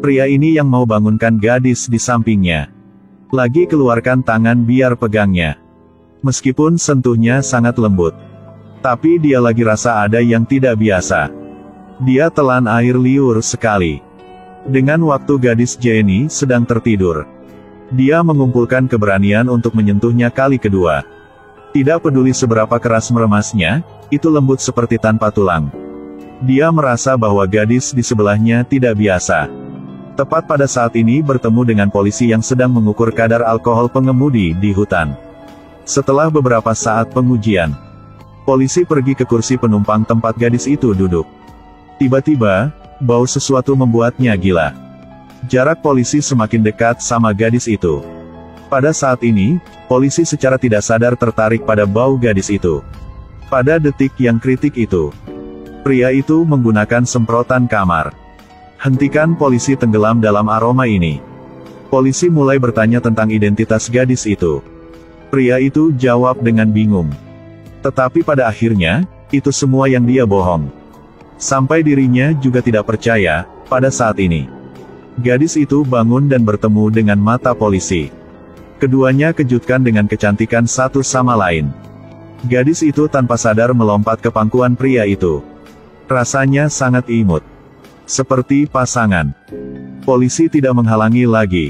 Pria ini yang mau bangunkan gadis di sampingnya. Lagi keluarkan tangan biar pegangnya. Meskipun sentuhnya sangat lembut, tapi dia lagi rasa ada yang tidak biasa. Dia telan air liur sekali. Dengan waktu gadis Jenny sedang tertidur, dia mengumpulkan keberanian untuk menyentuhnya kali kedua. Tidak peduli seberapa keras meremasnya, itu lembut seperti tanpa tulang. Dia merasa bahwa gadis di sebelahnya tidak biasa. Tepat pada saat ini bertemu dengan polisi yang sedang mengukur kadar alkohol pengemudi di hutan. Setelah beberapa saat pengujian, polisi pergi ke kursi penumpang tempat gadis itu duduk. Tiba-tiba, bau sesuatu membuatnya gila. Jarak polisi semakin dekat sama gadis itu. Pada saat ini, polisi secara tidak sadar tertarik pada bau gadis itu. Pada detik yang kritik itu, pria itu menggunakan semprotan kamar. Hentikan, polisi tenggelam dalam aroma ini. Polisi mulai bertanya tentang identitas gadis itu. Pria itu jawab dengan bingung. Tetapi pada akhirnya, itu semua yang dia bohong. Sampai dirinya juga tidak percaya, pada saat ini. Gadis itu bangun dan bertemu dengan mata polisi. Keduanya kejutkan dengan kecantikan satu sama lain. Gadis itu tanpa sadar melompat ke pangkuan pria itu. Rasanya sangat imut. Seperti pasangan. Polisi tidak menghalangi lagi.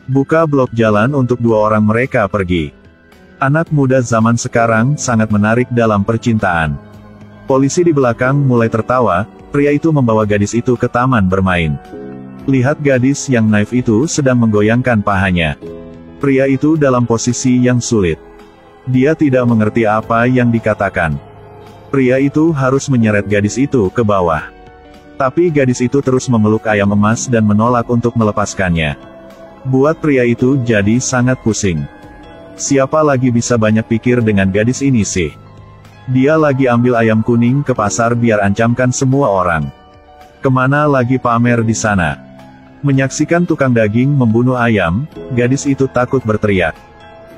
Buka blok jalan untuk dua orang mereka pergi. Anak muda zaman sekarang sangat menarik dalam percintaan. Polisi di belakang mulai tertawa, pria itu membawa gadis itu ke taman bermain. Lihat, gadis yang naif itu sedang menggoyangkan pahanya. Pria itu dalam posisi yang sulit. Dia tidak mengerti apa yang dikatakan. Pria itu harus menyeret gadis itu ke bawah. Tapi gadis itu terus memeluk ayam emas dan menolak untuk melepaskannya. Buat pria itu jadi sangat pusing. Siapa lagi bisa banyak pikir dengan gadis ini sih? Dia lagi ambil ayam kuning ke pasar biar ancamkan semua orang. Kemana lagi pamer di sana? Menyaksikan tukang daging membunuh ayam, gadis itu takut berteriak.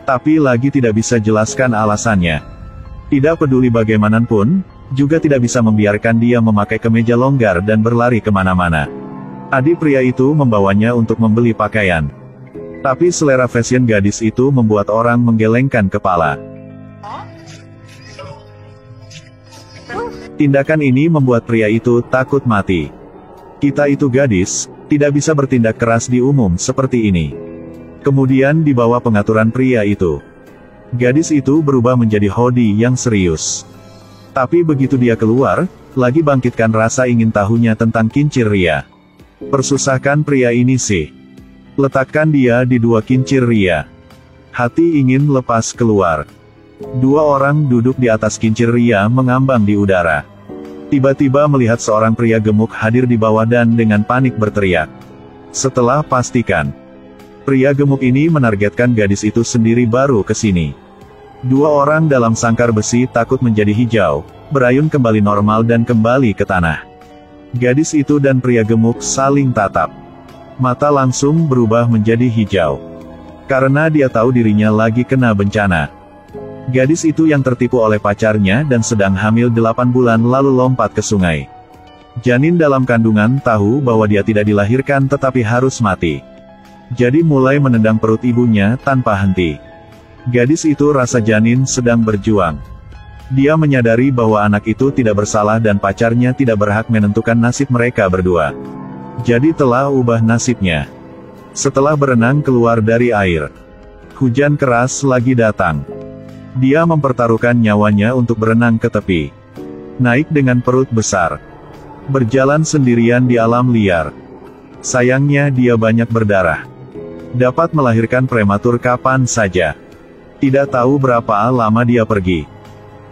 Tapi lagi tidak bisa jelaskan alasannya. Tidak peduli bagaimanapun, juga tidak bisa membiarkan dia memakai kemeja longgar dan berlari kemana-mana. Adik pria itu membawanya untuk membeli pakaian. Tapi selera fashion gadis itu membuat orang menggelengkan kepala. Tindakan ini membuat pria itu takut mati. Kita itu gadis, tidak bisa bertindak keras di umum seperti ini. Kemudian di bawah pengaturan pria itu, gadis itu berubah menjadi Hodi yang serius. Tapi begitu dia keluar, lagi bangkitkan rasa ingin tahunya tentang kincir Ria. Persusahkan pria ini sih. Letakkan dia di dua kincir Ria. Hati ingin lepas keluar. Dua orang duduk di atas kincir Ria mengambang di udara. Tiba-tiba melihat seorang pria gemuk hadir di bawah dan dengan panik berteriak. Setelah pastikan, pria gemuk ini menargetkan gadis itu sendiri baru ke sini. Dua orang dalam sangkar besi takut menjadi hijau, berayun kembali normal dan kembali ke tanah. Gadis itu dan pria gemuk saling tatap. Mata langsung berubah menjadi hijau. Karena dia tahu dirinya lagi kena bencana. Gadis itu yang tertipu oleh pacarnya dan sedang hamil 8 bulan lalu lompat ke sungai. Janin dalam kandungan tahu bahwa dia tidak dilahirkan tetapi harus mati. Jadi mulai menendang perut ibunya tanpa henti. Gadis itu rasa janin sedang berjuang. Dia menyadari bahwa anak itu tidak bersalah dan pacarnya tidak berhak menentukan nasib mereka berdua. Jadi telah ubah nasibnya. Setelah berenang keluar dari air, hujan keras lagi datang. Dia mempertaruhkan nyawanya untuk berenang ke tepi. Naik dengan perut besar. Berjalan sendirian di alam liar. Sayangnya dia banyak berdarah. Dapat melahirkan prematur kapan saja. Tidak tahu berapa lama dia pergi.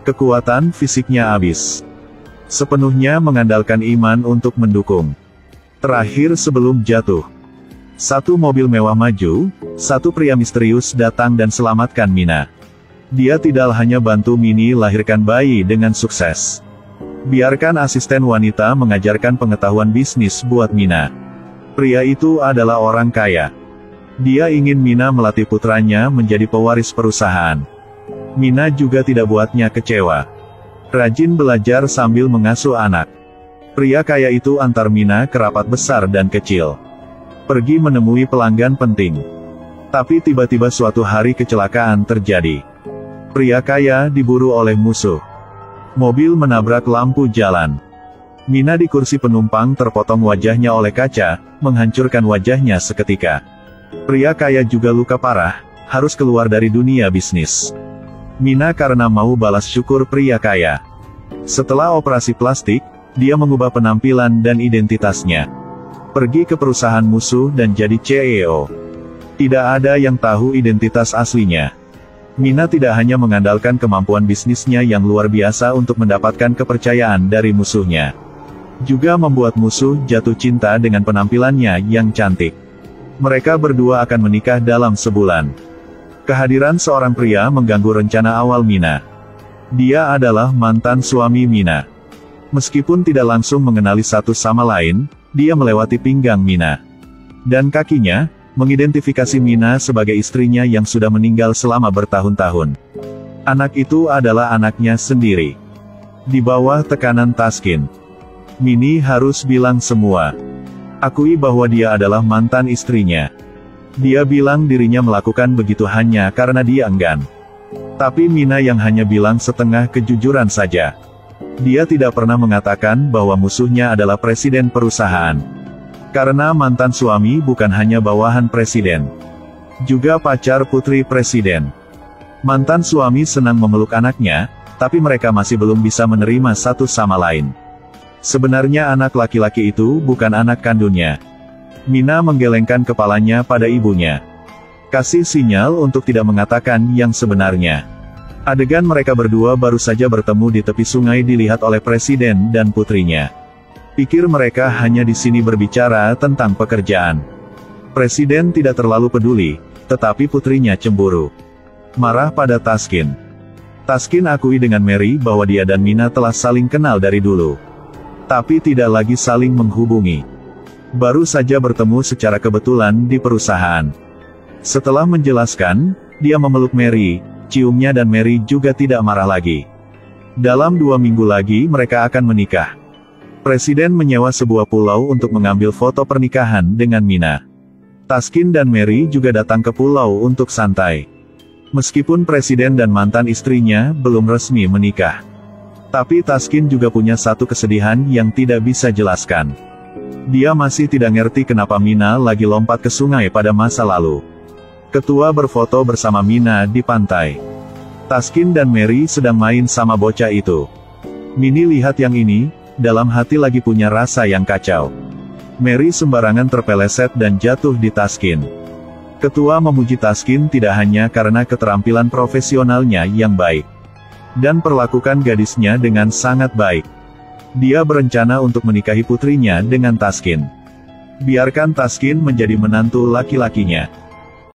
Kekuatan fisiknya habis. Sepenuhnya mengandalkan iman untuk mendukung. Terakhir sebelum jatuh, satu mobil mewah maju, satu pria misterius datang dan selamatkan Mina. Dia tidak hanya bantu Mini lahirkan bayi dengan sukses. Biarkan asisten wanita mengajarkan pengetahuan bisnis buat Mina. Pria itu adalah orang kaya. Dia ingin Mina melatih putranya menjadi pewaris perusahaan. Mina juga tidak buatnya kecewa. Rajin belajar sambil mengasuh anak. Pria kaya itu antar Mina ke rapat besar dan kecil. pergi menemui pelanggan penting. Tapi tiba-tiba suatu hari kecelakaan terjadi. Pria kaya diburu oleh musuh. Mobil menabrak lampu jalan. Mina di kursi penumpang terpotong wajahnya oleh kaca, menghancurkan wajahnya seketika. Pria kaya juga luka parah, harus keluar dari dunia bisnis. Mina karena mau balas syukur pria kaya. Setelah operasi plastik, dia mengubah penampilan dan identitasnya. Pergi ke perusahaan musuh dan jadi CEO. Tidak ada yang tahu identitas aslinya. Mina tidak hanya mengandalkan kemampuan bisnisnya yang luar biasa untuk mendapatkan kepercayaan dari musuhnya, juga membuat musuh jatuh cinta dengan penampilannya yang cantik. Mereka berdua akan menikah dalam sebulan. Kehadiran seorang pria mengganggu rencana awal Mina. Dia adalah mantan suami Mina. Meskipun tidak langsung mengenali satu sama lain, dia melewati pinggang Mina dan kakinya, mengidentifikasi Mina sebagai istrinya yang sudah meninggal selama bertahun-tahun. Anak itu adalah anaknya sendiri. Di bawah tekanan Taskin, Mini harus bilang semua. Akui bahwa dia adalah mantan istrinya. Dia bilang dirinya melakukan begitu hanya karena dia enggan. Tapi Mina yang hanya bilang setengah kejujuran saja. Dia tidak pernah mengatakan bahwa musuhnya adalah presiden perusahaan. Karena mantan suami bukan hanya bawahan presiden, juga pacar putri presiden. Mantan suami senang memeluk anaknya, tapi mereka masih belum bisa menerima satu sama lain. Sebenarnya anak laki-laki itu bukan anak kandungnya. Mina menggelengkan kepalanya pada ibunya. Kasih sinyal untuk tidak mengatakan yang sebenarnya. Adegan mereka berdua baru saja bertemu di tepi sungai dilihat oleh presiden dan putrinya. Pikir mereka hanya di sini berbicara tentang pekerjaan. Presiden tidak terlalu peduli, tetapi putrinya cemburu. Marah pada Taskin. Taskin akui dengan Mary bahwa dia dan Mina telah saling kenal dari dulu. Tapi tidak lagi saling menghubungi. Baru saja bertemu secara kebetulan di perusahaan. Setelah menjelaskan, dia memeluk Mary, ciumnya dan Mary juga tidak marah lagi. Dalam 2 minggu lagi mereka akan menikah. Presiden menyewa sebuah pulau untuk mengambil foto pernikahan dengan Mina. Taskin dan Mary juga datang ke pulau untuk santai. Meskipun presiden dan mantan istrinya belum resmi menikah, tapi Taskin juga punya satu kesedihan yang tidak bisa jelaskan. Dia masih tidak ngerti kenapa Mina lagi lompat ke sungai pada masa lalu. Ketua berfoto bersama Mina di pantai. Taskin dan Mary sedang main sama bocah itu. Mini lihat yang ini, dalam hati lagi punya rasa yang kacau. Mary sembarangan terpeleset dan jatuh di Taskin. Ketua memuji Taskin tidak hanya karena keterampilan profesionalnya yang baik, dan perlakukan gadisnya dengan sangat baik. Dia berencana untuk menikahi putrinya dengan Taskin. Biarkan Taskin menjadi menantu laki-lakinya.